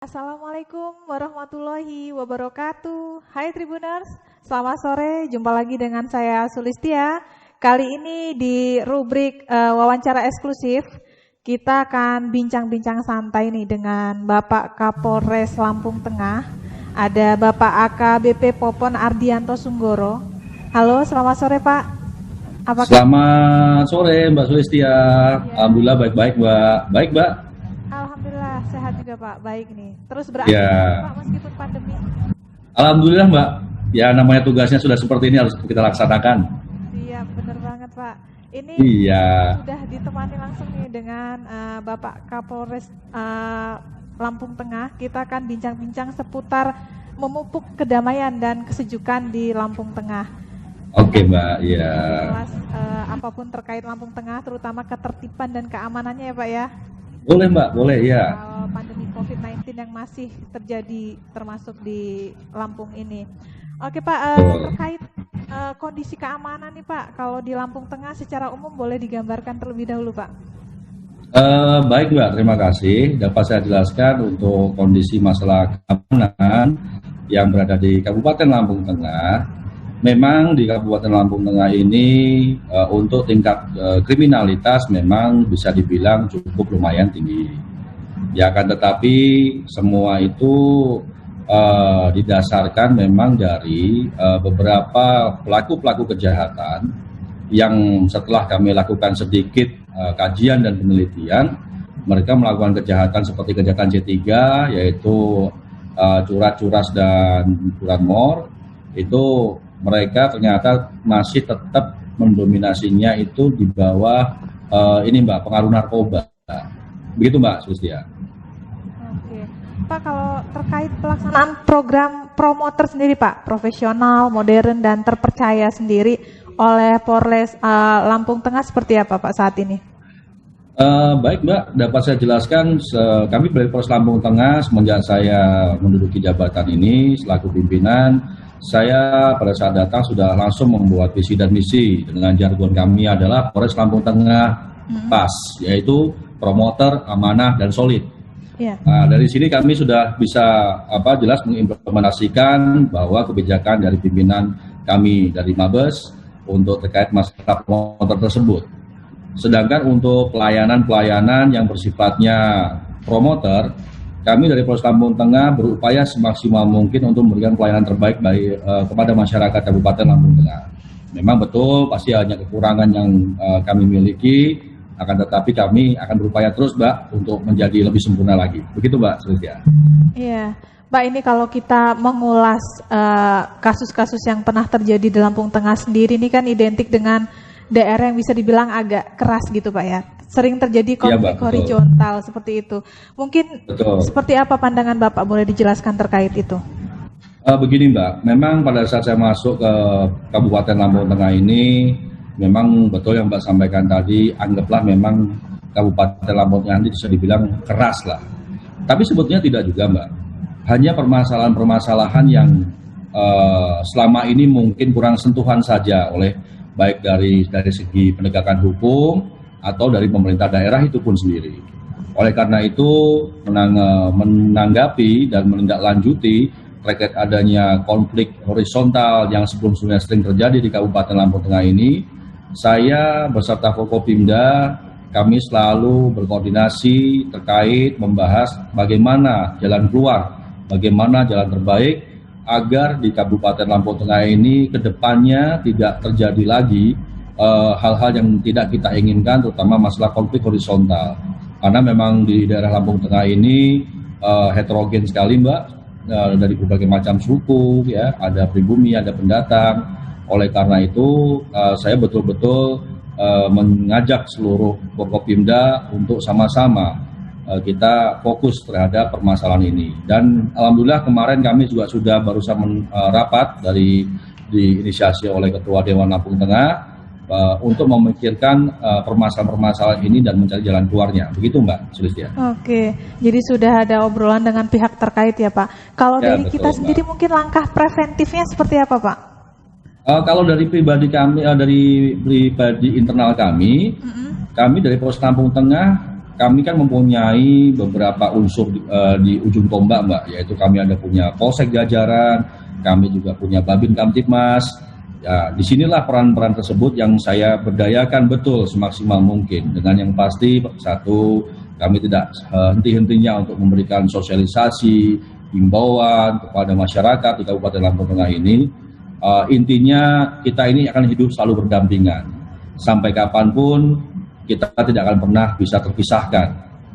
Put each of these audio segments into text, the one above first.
Assalamualaikum warahmatullahi wabarakatuh. Hai Tribuners, selamat sore. Jumpa lagi dengan saya Sulistia. Kali ini di rubrik wawancara eksklusif, kita akan bincang-bincang santai nih dengan Bapak Kapolres Lampung Tengah. Ada Bapak AKBP Popon Ardianto Sunggoro. Halo, selamat sore Pak. Selamat sore Mbak Sulistia. Ya. Alhamdulillah baik-baik Mbak. Baik Mbak. Alhamdulillah sehat juga Pak. Baik nih. Terus beraktivitas Ya. Pak meskipun pandemi. Alhamdulillah Mbak. Ya namanya tugasnya sudah seperti ini harus kita laksanakan. Iya benar banget Pak. Ini sudah ditemani langsung nih dengan Bapak Kapolres Lampung Tengah. Kita akan bincang-bincang seputar memupuk kedamaian dan kesejukan di Lampung Tengah. Oke Mbak, ya. Jelas apapun terkait Lampung Tengah, terutama ketertiban dan keamanannya ya Pak ya. Boleh Mbak, boleh ya. Pandemi COVID-19 yang masih terjadi termasuk di Lampung ini. Oke Pak, terkait kondisi keamanan nih Pak, kalau di Lampung Tengah secara umum boleh digambarkan terlebih dahulu Pak. Baik Mbak, terima kasih. Dapat saya jelaskan untuk kondisi masalah keamanan yang berada di Kabupaten Lampung Tengah. Memang di Kabupaten Lampung Tengah ini untuk tingkat kriminalitas memang bisa dibilang cukup lumayan tinggi. Ya akan tetapi semua itu didasarkan memang dari beberapa pelaku-pelaku kejahatan yang setelah kami lakukan sedikit kajian dan penelitian, mereka melakukan kejahatan seperti kejahatan C3 yaitu curat-curas dan curanmor. Itu mereka ternyata masih tetap mendominasinya itu di bawah ini Mbak, pengaruh narkoba. Begitu Mbak Sulistia. Oke. Pak, kalau terkait pelaksanaan program promoter sendiri Pak, profesional, modern dan terpercaya sendiri oleh Polres Lampung Tengah seperti apa Pak saat ini? Baik Mbak, dapat saya jelaskan kami dari Polres Lampung Tengah semenjak saya menduduki jabatan ini selaku pimpinan, saya pada saat datang sudah langsung membuat visi dan misi. Dengan jargon kami adalah Polres Lampung Tengah PAS, yaitu promoter, amanah, dan solid. Yeah. Nah, dari sini kami sudah bisa jelas mengimplementasikan bahwa kebijakan dari pimpinan kami dari Mabes untuk terkait masalah promoter tersebut. Sedangkan untuk pelayanan-pelayanan yang bersifatnya promoter, kami dari Polres Lampung Tengah berupaya semaksimal mungkin untuk memberikan pelayanan terbaik kepada masyarakat Kabupaten Lampung Tengah. Memang betul pasti hanya kekurangan yang kami miliki, akan tetapi kami akan berupaya terus Mbak untuk menjadi lebih sempurna lagi. Begitu Mbak Sulistia. Iya, Mbak, ini kalau kita mengulas kasus-kasus yang pernah terjadi di Lampung Tengah sendiri ini kan identik dengan daerah yang bisa dibilang agak keras gitu Pak ya. Sering terjadi konflik horizontal seperti itu. Mungkin seperti apa pandangan Bapak, boleh dijelaskan terkait itu? Begini Mbak, memang pada saat saya masuk ke Kabupaten Lampung Tengah ini, memang betul yang Mbak sampaikan tadi, anggaplah memang Kabupaten Lampung Tengah ini bisa dibilang keras lah. Tapi sebetulnya tidak juga Mbak. Hanya permasalahan-permasalahan yang selama ini mungkin kurang sentuhan saja oleh baik dari segi penegakan hukum atau dari pemerintah daerah itu pun sendiri. Oleh karena itu menanggapi dan menindaklanjuti terkait adanya konflik horizontal yang sebelum-sebelumnya sering terjadi di Kabupaten Lampung Tengah ini, saya beserta Forkopimda kami selalu berkoordinasi terkait membahas bagaimana jalan keluar, bagaimana jalan terbaik agar di Kabupaten Lampung Tengah ini ke depannya tidak terjadi lagi hal-hal yang tidak kita inginkan, terutama masalah konflik horizontal. Karena memang di daerah Lampung Tengah ini heterogen sekali Mbak, dari berbagai macam suku, ya, ada pribumi, ada pendatang. Oleh karena itu saya betul-betul mengajak seluruh Forkopimda untuk sama-sama kita fokus terhadap permasalahan ini. Dan alhamdulillah kemarin kami juga sudah barusan rapat diinisiasi oleh Ketua Dewan Lampung Tengah untuk memikirkan permasalahan-permasalahan ini dan mencari jalan keluarnya. Begitu Mbak Sulistia. Oke, jadi sudah ada obrolan dengan pihak terkait ya Pak. Kalau dari kita sendiri Mbak, mungkin langkah preventifnya seperti apa Pak? Kalau dari pribadi kami, dari pribadi internal kami, kami dari Polres Lampung Tengah kami kan mempunyai beberapa unsur di ujung tombak, Mbak, yaitu kami ada punya Polsek Jajaran, kami juga punya Babin Kamtibmas. Ya, disinilah peran-peran tersebut yang saya berdayakan betul semaksimal mungkin. Dengan yang pasti, satu, kami tidak henti-hentinya untuk memberikan sosialisasi, himbauan kepada masyarakat di Kabupaten Lampung Tengah ini. Intinya kita ini akan hidup selalu berdampingan. Sampai kapanpun kita tidak akan pernah bisa terpisahkan.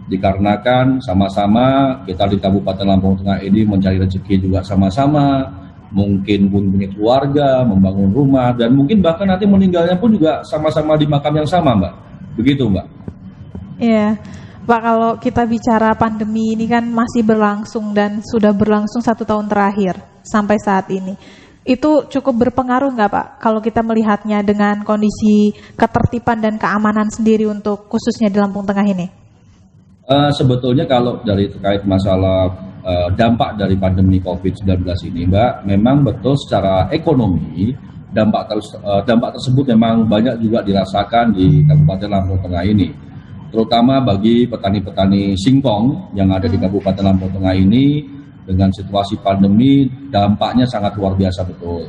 Dikarenakan sama-sama kita di Kabupaten Lampung Tengah ini mencari rezeki juga sama-sama, mungkin punya keluarga, membangun rumah, dan mungkin bahkan nanti meninggalnya pun juga sama-sama di makam yang sama, Mbak. Begitu, Mbak. Iya, Pak, kalau kita bicara pandemi ini kan masih berlangsung dan sudah berlangsung 1 tahun terakhir sampai saat ini. Itu cukup berpengaruh nggak, Pak, kalau kita melihatnya dengan kondisi ketertiban dan keamanan sendiri untuk khususnya di Lampung Tengah ini? Sebetulnya kalau dari terkait masalah dampak dari pandemi COVID-19 ini, Mbak, memang betul secara ekonomi dampak tersebut memang banyak juga dirasakan di Kabupaten Lampung Tengah ini, terutama bagi petani-petani singkong yang ada di Kabupaten Lampung Tengah ini. Dengan situasi pandemi, dampaknya sangat luar biasa betul.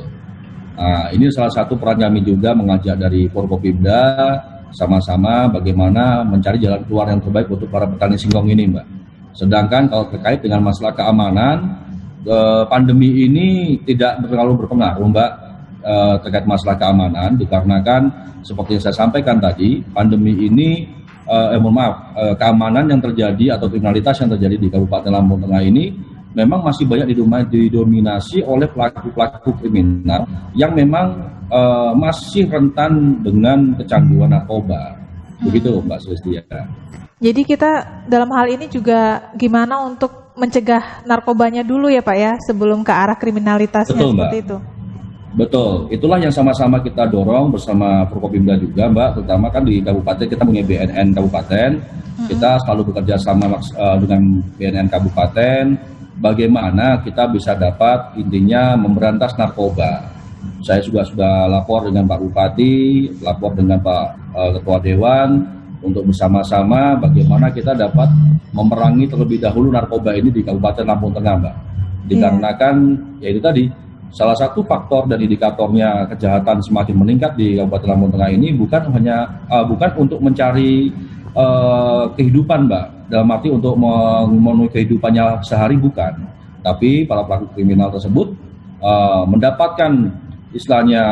Nah, ini salah satu peran kami juga mengajak dari Forkopimda, sama-sama bagaimana mencari jalan keluar yang terbaik untuk para petani singkong ini, Mbak. Sedangkan kalau terkait dengan masalah keamanan, pandemi ini tidak terlalu berpengaruh, Mbak, terkait masalah keamanan, dikarenakan seperti yang saya sampaikan tadi, pandemi ini, keamanan yang terjadi atau kriminalitas yang terjadi di Kabupaten Lampung Tengah ini memang masih banyak didominasi oleh pelaku-pelaku kriminal yang memang masih rentan dengan kecanduan narkoba. Begitu, Mbak Sulistia. Jadi kita dalam hal ini juga gimana untuk mencegah narkobanya dulu ya, Pak, ya, sebelum ke arah kriminalitasnya. Betul, seperti Mbak. Itu. Betul, itulah yang sama-sama kita dorong bersama Forkopimda juga, Mbak. Terutama kan di kabupaten kita punya BNN kabupaten, kita selalu bekerja sama dengan BNN kabupaten. Bagaimana kita bisa dapat intinya memberantas narkoba. Saya juga sudah lapor dengan Pak Bupati, lapor dengan Pak Ketua Dewan untuk bersama-sama bagaimana kita dapat memerangi terlebih dahulu narkoba ini di Kabupaten Lampung Tengah, Mbak. Dikarenakan ya itu tadi salah satu faktor dan indikatornya kejahatan semakin meningkat di Kabupaten Lampung Tengah ini bukan untuk mencari kehidupan, Mbak. Dalam arti untuk memenuhi kehidupannya sehari bukan, tapi para pelaku kriminal tersebut mendapatkan istilahnya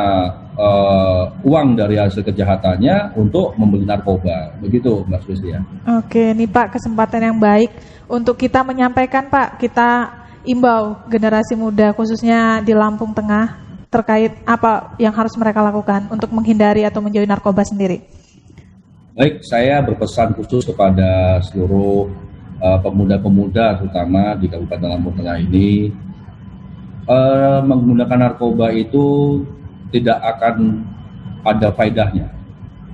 uang dari hasil kejahatannya untuk membeli narkoba. Begitu, Mbak Sulistia. Oke, nih Pak, kesempatan yang baik untuk kita menyampaikan, Pak, kita imbau generasi muda khususnya di Lampung Tengah terkait apa yang harus mereka lakukan untuk menghindari atau menjauhi narkoba sendiri. Baik, saya berpesan khusus kepada seluruh pemuda-pemuda terutama di Kabupaten Lampung Tengah ini, menggunakan narkoba itu tidak akan ada faedahnya.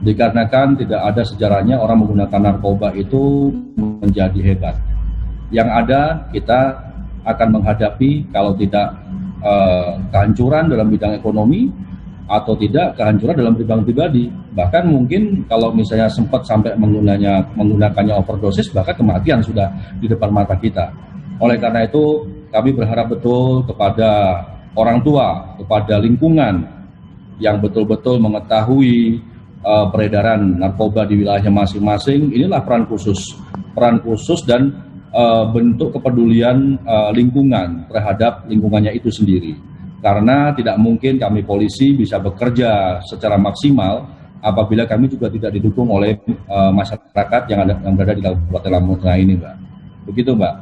Dikarenakan tidak ada sejarahnya orang menggunakan narkoba itu menjadi hebat. Yang ada kita akan menghadapi kalau tidak kehancuran dalam bidang ekonomi, atau tidak kehancuran dalam bidang pribadi. Bahkan mungkin kalau misalnya sempat sampai menggunakannya overdosis, bahkan kematian sudah di depan mata kita. Oleh karena itu, kami berharap betul kepada orang tua, kepada lingkungan yang betul-betul mengetahui peredaran narkoba di wilayahnya masing-masing. Inilah peran khusus dan bentuk kepedulian lingkungan terhadap lingkungannya itu sendiri. Karena tidak mungkin kami polisi bisa bekerja secara maksimal apabila kami juga tidak didukung oleh masyarakat yang berada di Kabupaten Lampung Tengah ini, Mbak. Begitu, Mbak.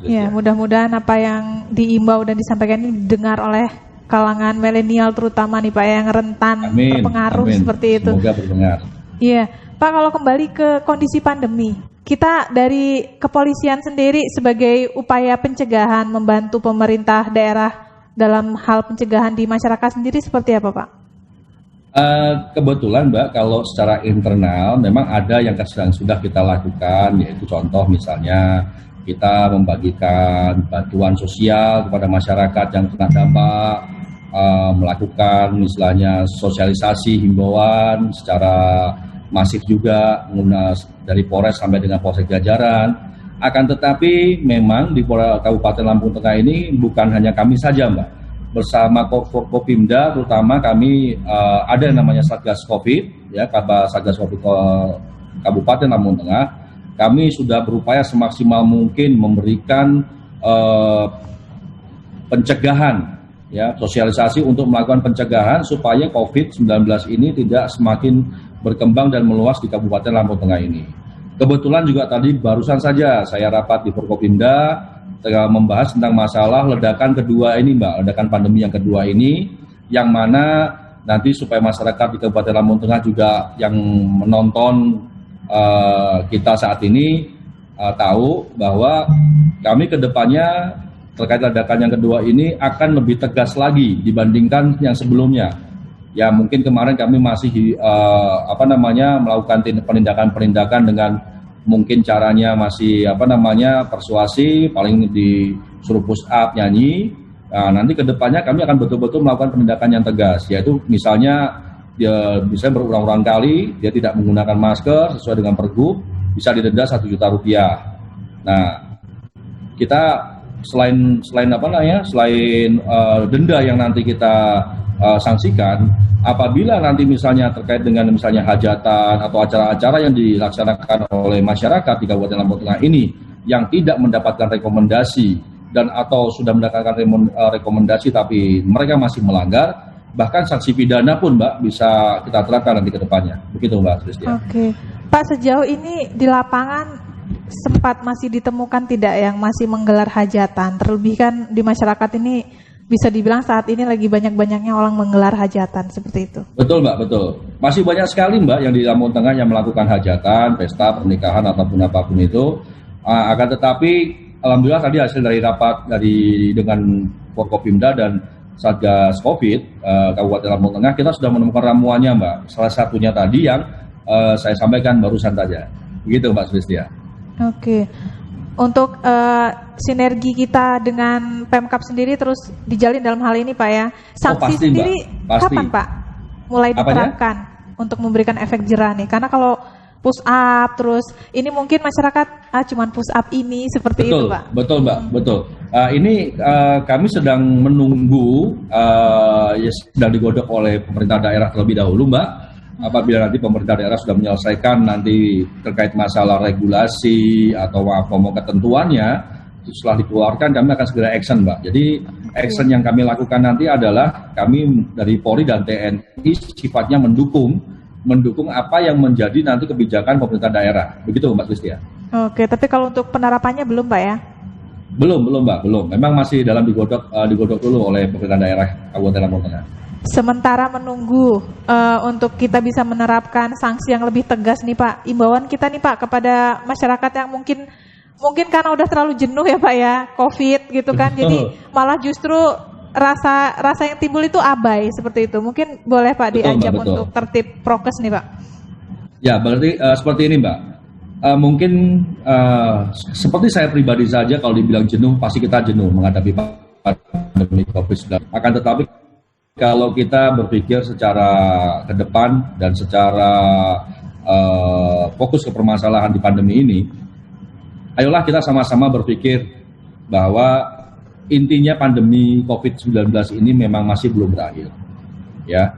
Ya, mudah-mudahan apa yang diimbau dan disampaikan ini didengar oleh kalangan milenial terutama nih, Pak, yang rentan terpengaruh seperti itu. Semoga berdengar. Iya, Pak, kalau kembali ke kondisi pandemi, kita dari kepolisian sendiri sebagai upaya pencegahan membantu pemerintah daerah dalam hal pencegahan di masyarakat sendiri seperti apa, Pak? Kebetulan, Mbak, kalau secara internal memang ada yang sedang sudah kita lakukan, yaitu contoh misalnya kita membagikan bantuan sosial kepada masyarakat yang kena dampak, melakukan misalnya sosialisasi himbauan secara masif juga dari Polres sampai dengan Polsek Jajaran. Akan tetapi memang di Kabupaten Lampung Tengah ini bukan hanya kami saja, Mbak. Bersama Forkopimda terutama kami ada yang namanya Satgas Covid, ya, Satgas Covid Kabupaten Lampung Tengah. Kami sudah berupaya semaksimal mungkin memberikan pencegahan, ya, sosialisasi untuk melakukan pencegahan supaya COVID-19 ini tidak semakin berkembang dan meluas di Kabupaten Lampung Tengah ini. Kebetulan juga tadi barusan saja saya rapat di Forkopimda membahas tentang masalah ledakan kedua ini, Mbak, ledakan pandemi yang kedua ini, yang mana nanti supaya masyarakat di Kabupaten Lampung Tengah juga yang menonton kita saat ini tahu bahwa kami ke depannya terkait ledakan yang kedua ini akan lebih tegas lagi dibandingkan yang sebelumnya. Ya, mungkin kemarin kami masih melakukan penindakan dengan mungkin caranya masih persuasi, paling disuruh push up, nyanyi. Nah, nanti ke depannya kami akan betul-betul melakukan penindakan yang tegas, yaitu misalnya dia bisa berulang-ulang kali dia tidak menggunakan masker sesuai dengan Pergub bisa didenda Rp1.000.000. Nah, kita selain denda yang nanti kita sanksikan, apabila nanti misalnya terkait dengan misalnya hajatan atau acara-acara yang dilaksanakan oleh masyarakat di Kabupaten Lampung Tengah ini yang tidak mendapatkan rekomendasi dan atau sudah mendapatkan rekomendasi tapi mereka masih melanggar, bahkan sanksi pidana pun, Mbak, bisa kita terapkan nanti ke depannya. Begitu, Mbak Tristia. Oke. Pak, sejauh ini di lapangan sempat masih ditemukan tidak yang masih menggelar hajatan? Terlebih kan di masyarakat ini bisa dibilang saat ini lagi banyak-banyaknya orang menggelar hajatan seperti itu. Betul, Mbak, betul. Masih banyak sekali, Mbak, yang di Lampung Tengah yang melakukan hajatan, pesta, pernikahan ataupun apapun itu. Akan tetapi alhamdulillah tadi hasil dari rapat dengan Forkopimda dan Satgas Covid Kabupaten Lampung Tengah, kita sudah menemukan ramuannya, Mbak. Salah satunya tadi yang saya sampaikan barusan saja. Begitu, Mbak Sulistia. Oke. Untuk sinergi kita dengan Pemkab sendiri terus dijalin dalam hal ini, Pak, ya. Sanksi pasti, sendiri Mbak. Kapan, Pak, mulai diterapkan untuk memberikan efek jerah nih? Karena kalau push up terus ini mungkin masyarakat cuman push up ini seperti betul, itu, Pak. Betul, Mbak, betul. Ini kami sedang menunggu sedang digodok oleh pemerintah daerah terlebih dahulu, Mbak. Apabila nanti pemerintah daerah sudah menyelesaikan nanti terkait masalah regulasi atau ketentuannya, setelah dikeluarkan kami akan segera action, Mbak. Jadi action yang kami lakukan nanti adalah kami dari Polri dan TNI sifatnya mendukung apa yang menjadi nanti kebijakan pemerintah daerah. Begitu, Mbak Kristia. Oke, tapi kalau untuk penerapannya belum, Pak, ya? Belum, Mbak, belum. Memang masih dalam digodok dulu oleh pemerintah daerah Kabupaten Lampung Tengah. Sementara menunggu untuk kita bisa menerapkan sanksi yang lebih tegas nih, Pak, imbauan kita nih, Pak, kepada masyarakat yang mungkin karena udah terlalu jenuh ya, Pak, ya, COVID gitu kan, jadi malah justru rasa yang timbul itu abai seperti itu. Mungkin boleh, Pak, diajak Mbak, untuk tertib prokes nih, Pak. Ya, berarti seperti ini, Mbak. Mungkin seperti saya pribadi saja kalau dibilang jenuh, pasti kita jenuh menghadapi pandemi COVID-19. Akan tetapi kalau kita berpikir secara ke depan dan secara fokus ke permasalahan di pandemi ini, ayolah kita sama-sama berpikir bahwa intinya pandemi COVID-19 ini memang masih belum berakhir, ya.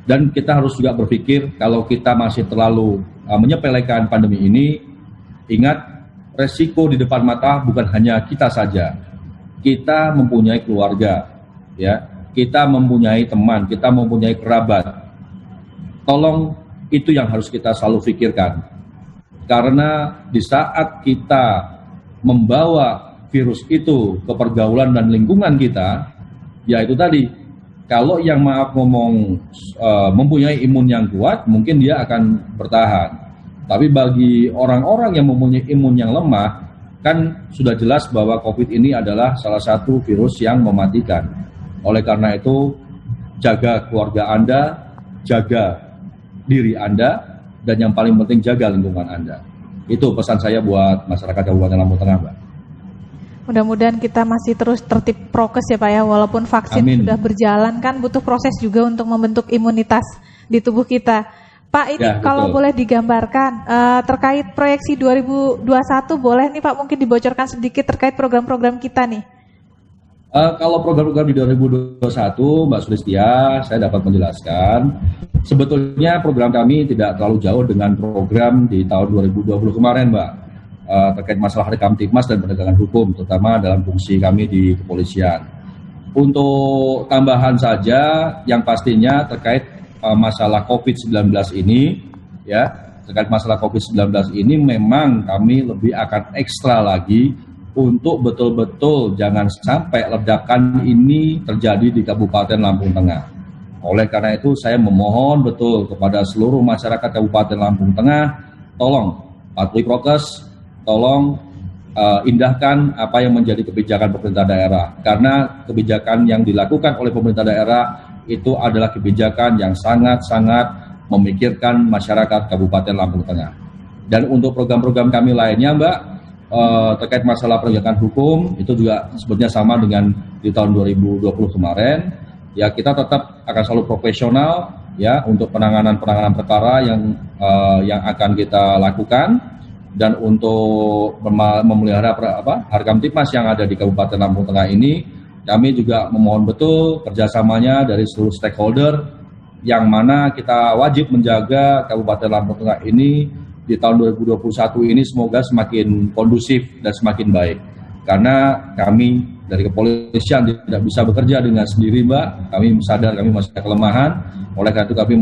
Dan kita harus juga berpikir kalau kita masih terlalu menyepelekan pandemi ini, ingat resiko di depan mata bukan hanya kita saja. Kita mempunyai keluarga, ya. Kita mempunyai teman, kita mempunyai kerabat. Tolong itu yang harus kita selalu pikirkan. Karena di saat kita membawa virus itu ke pergaulan dan lingkungan kita, ya itu tadi, kalau yang mempunyai imun yang kuat, mungkin dia akan bertahan. Tapi bagi orang-orang yang mempunyai imun yang lemah, kan sudah jelas bahwa COVID ini adalah salah satu virus yang mematikan. Oleh karena itu, jaga keluarga Anda, jaga diri Anda, dan yang paling penting jaga lingkungan Anda. Itu pesan saya buat masyarakat Kabupaten Lampung Tengah, Mbak. Mudah-mudahan kita masih terus tertib prokes ya, Pak, ya. Walaupun vaksin sudah berjalan kan butuh proses juga untuk membentuk imunitas di tubuh kita. Pak, ini Ya, kalau betul. boleh digambarkan terkait proyeksi 2021, boleh nih Pak mungkin dibocorkan sedikit terkait program-program kita nih. Kalau program-program di 2021, Mbak Sulistia, saya dapat menjelaskan, sebetulnya program kami tidak terlalu jauh dengan program di tahun 2020 kemarin, Mbak, terkait masalah Kamtibmas dan penegakan hukum, terutama dalam fungsi kami di kepolisian. Untuk tambahan saja, yang pastinya terkait masalah COVID-19 ini, ya, terkait masalah COVID-19 ini memang kami lebih akan ekstra lagi untuk betul-betul jangan sampai ledakan ini terjadi di Kabupaten Lampung Tengah. Oleh karena itu saya memohon betul kepada seluruh masyarakat Kabupaten Lampung Tengah, tolong patuhi prokes, tolong indahkan apa yang menjadi kebijakan pemerintah daerah. Karena kebijakan yang dilakukan oleh pemerintah daerah itu adalah kebijakan yang sangat-sangat memikirkan masyarakat Kabupaten Lampung Tengah. Dan untuk program-program kami lainnya, Mbak, terkait masalah penegakan hukum itu juga sebetulnya sama dengan di tahun 2020 kemarin. Ya, kita tetap akan selalu profesional ya untuk penanganan perkara yang akan kita lakukan, dan untuk memelihara Harkamtibmas yang ada di Kabupaten Lampung Tengah ini, kami juga memohon betul kerjasamanya dari seluruh stakeholder, yang mana kita wajib menjaga Kabupaten Lampung Tengah ini di tahun 2021 ini semoga semakin kondusif dan semakin baik. Karena kami dari kepolisian tidak bisa bekerja dengan sendiri, Mbak. Kami sadar kami masih ada kelemahan. Oleh karena itu kami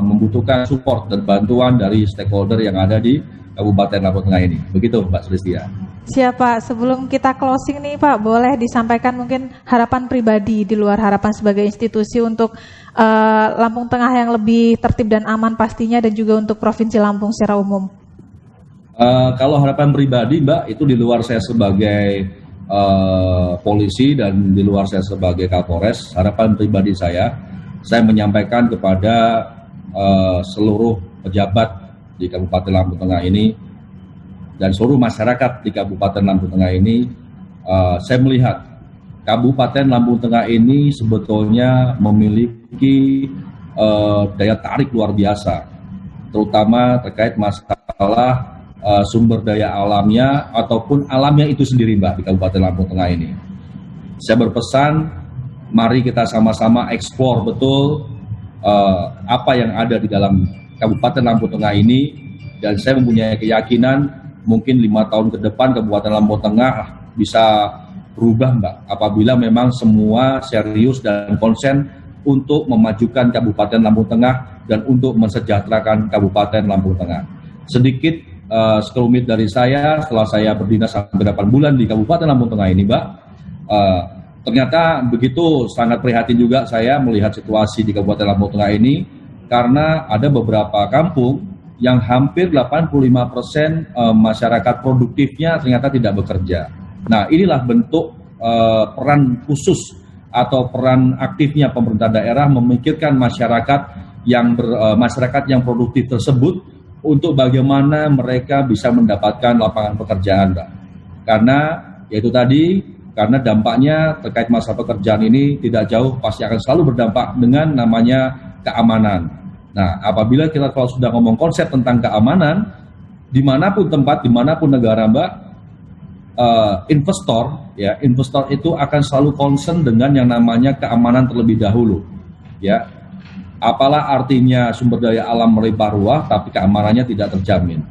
membutuhkan support dan bantuan dari stakeholder yang ada di Kabupaten Lampung Tengah ini. Begitu, Mbak Sulistia. Siapa? Sebelum kita closing nih Pak, boleh disampaikan mungkin harapan pribadi di luar harapan sebagai institusi untuk Lampung Tengah yang lebih tertib dan aman pastinya, dan juga untuk Provinsi Lampung secara umum. Kalau harapan pribadi, Mbak, itu di luar saya sebagai polisi dan di luar saya sebagai Kapolres, harapan pribadi saya menyampaikan kepada seluruh pejabat di Kabupaten Lampung Tengah ini dan seluruh masyarakat di Kabupaten Lampung Tengah ini, saya melihat Kabupaten Lampung Tengah ini sebetulnya memiliki daya tarik luar biasa, terutama terkait masalah sumber daya alamnya ataupun alamnya itu sendiri, Mbak, di Kabupaten Lampung Tengah ini. Saya berpesan, mari kita sama-sama eksplor betul apa yang ada di dalam Kabupaten Lampung Tengah ini, dan saya mempunyai keyakinan mungkin 5 tahun ke depan Kabupaten Lampung Tengah bisa berubah, Mbak, apabila memang semua serius dan konsen untuk memajukan Kabupaten Lampung Tengah dan untuk mensejahterakan Kabupaten Lampung Tengah. Sedikit sekelumit dari saya, setelah saya berdinas sampai 8 bulan di Kabupaten Lampung Tengah ini, Mbak, ternyata begitu sangat prihatin juga saya melihat situasi di Kabupaten Lampung Tengah ini, karena ada beberapa kampung yang hampir 85% masyarakat produktifnya ternyata tidak bekerja. Nah, inilah bentuk peran khusus atau peran aktifnya pemerintah daerah memikirkan masyarakat yang produktif tersebut untuk bagaimana mereka bisa mendapatkan lapangan pekerjaan, Mbak. Karena yaitu tadi, karena dampaknya terkait masalah pekerjaan ini tidak jauh pasti akan selalu berdampak dengan namanya keamanan. Nah, apabila kita kalau sudah ngomong konsep tentang keamanan, dimanapun tempat, dimanapun negara, Mbak, investor itu akan selalu concern dengan yang namanya keamanan terlebih dahulu, ya. Apalah artinya sumber daya alam melimpah ruah, tapi keamanannya tidak terjamin.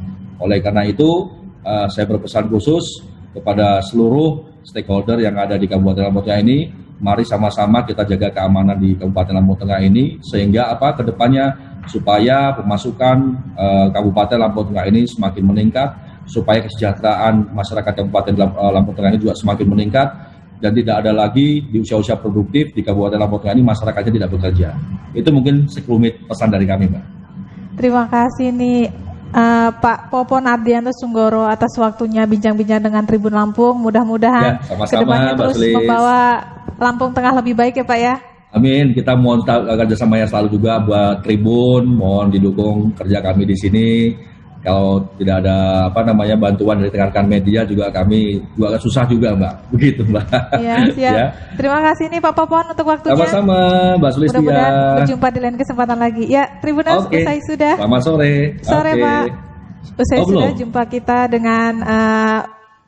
Oleh karena itu, saya berpesan khusus kepada seluruh stakeholder yang ada di Kabupaten Lampung Tengah ini, mari sama-sama kita jaga keamanan di Kabupaten Lampung Tengah ini, sehingga kedepannya supaya pemasukan Kabupaten Lampung Tengah ini semakin meningkat, supaya kesejahteraan masyarakat Kabupaten Lampung Tengah ini juga semakin meningkat, dan tidak ada lagi di usia-usia produktif di Kabupaten Lampung Tengah ini masyarakatnya tidak bekerja. Itu mungkin sekelumit pesan dari kami, Mbak. Terima kasih nih Pak Popon Ardianto Sunggoro atas waktunya bincang-bincang dengan Tribun Lampung. Mudah-mudahan kedepannya terus membawa Lampung Tengah lebih baik ya Pak ya. Amin. Kita mohon kerjasamanya selalu juga buat Tribun, mohon didukung kerja kami di sini. Kalau tidak ada bantuan dari rekan-rekan media juga kami juga agak susah juga Mbak. Begitu Mbak. Iya, siap. Ya. Terima kasih nih Pak Popon untuk waktunya. Sama-sama Mbak Sulistia. Mudah-mudahan berjumpa di lain kesempatan lagi. Ya, Tribuners usai sudah. Selamat sore. Sore Pak. Usai sudah jumpa kita dengan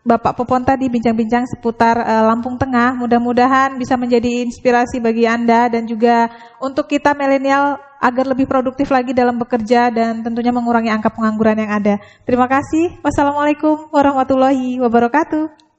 Bapak Popon tadi bincang-bincang seputar Lampung Tengah. Mudah-mudahan bisa menjadi inspirasi bagi Anda dan juga untuk kita milenial agar lebih produktif lagi dalam bekerja dan tentunya mengurangi angka pengangguran yang ada. Terima kasih. Wassalamualaikum warahmatullahi wabarakatuh.